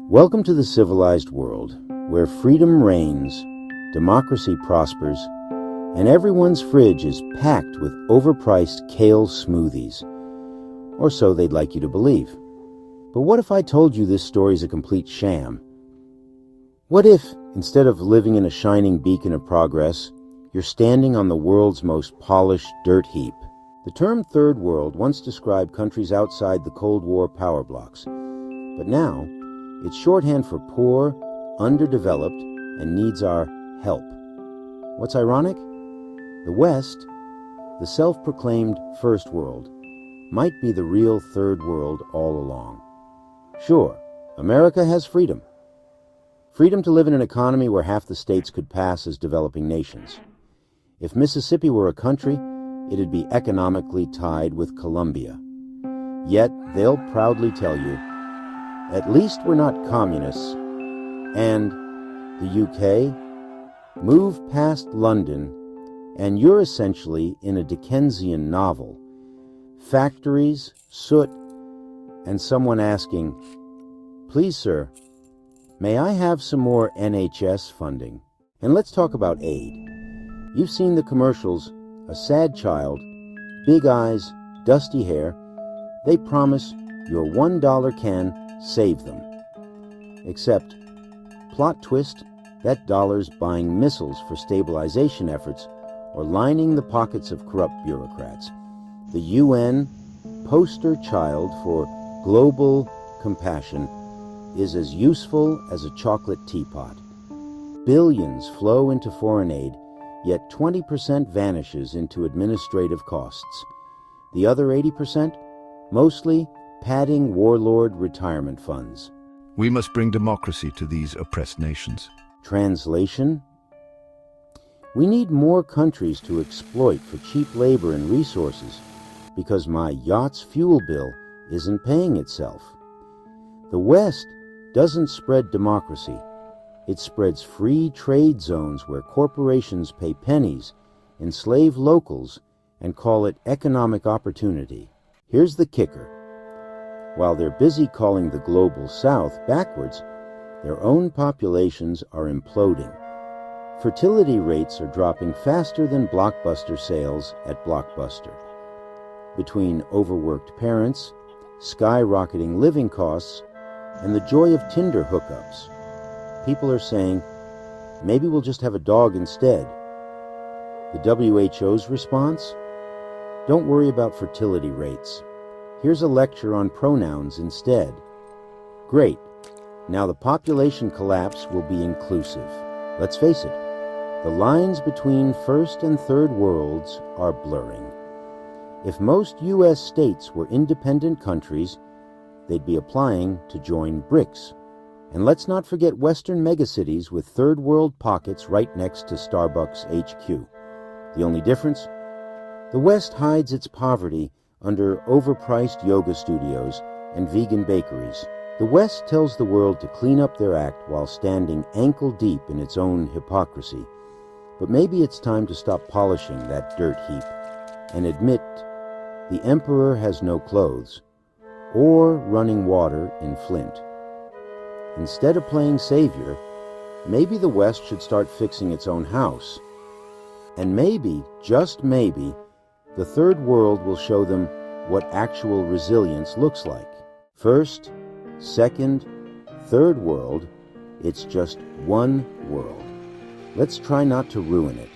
Welcome to the civilized world, where freedom reigns, democracy prospers, and everyone's fridge is packed with overpriced kale smoothies. Or so they'd like you to believe. But what if I told you this story's a complete sham? What if, instead of living in a shining beacon of progress, you're standing on the world's most polished dirt heap? The term Third World once described countries outside the Cold War power blocks, but now it's shorthand for poor, underdeveloped, and needs our help. What's ironic? The West, the self-proclaimed First World, might be the real Third World all along. Sure, America has freedom. Freedom to live in an economy where half the states could pass as developing nations. If Mississippi were a country, it'd be economically tied with Colombia. Yet they'll proudly tell you, at least we're not communists. And the UK? Move past London, and you're essentially in a Dickensian novel. Factories, soot, and someone asking, "Please, sir, may I have some more NHS funding?" And let's talk about aid. You've seen the commercials, a sad child, big eyes, dusty hair. They promise your $1 can save them. Except, plot twist, that dollar's buying missiles for stabilization efforts or lining the pockets of corrupt bureaucrats. The UN, poster child for global compassion, is as useful as a chocolate teapot. Billions flow into foreign aid, yet 20% vanishes into administrative costs. The other 80%? Mostly padding warlord retirement funds. We must bring democracy to these oppressed nations. Translation? We need more countries to exploit for cheap labor and resources, because my yacht's fuel bill isn't paying itself. The West doesn't spread democracy. It spreads free trade zones where corporations pay pennies, enslave locals, and call it economic opportunity. Here's the kicker. While they're busy calling the global South backwards, their own populations are imploding. Fertility rates are dropping faster than blockbuster sales at Blockbuster. Between overworked parents, skyrocketing living costs, and the joy of Tinder hookups, people are saying, maybe we'll just have a dog instead. The WHO's response? Don't worry about fertility rates. Here's a lecture on pronouns instead. Great. Now the population collapse will be inclusive. Let's face it, the lines between first and third worlds are blurring. If most U.S. states were independent countries, they'd be applying to join BRICS. And let's not forget Western megacities with third world pockets right next to Starbucks HQ. The only difference? The West hides its poverty under overpriced yoga studios and vegan bakeries. The West tells the world to clean up their act while standing ankle-deep in its own hypocrisy. But maybe it's time to stop polishing that dirt heap and admit the emperor has no clothes or running water in Flint. Instead of playing savior, maybe the West should start fixing its own house. And maybe, just maybe, the third world will show them what actual resilience looks like. First, second, third world, it's just one world. Let's try not to ruin it.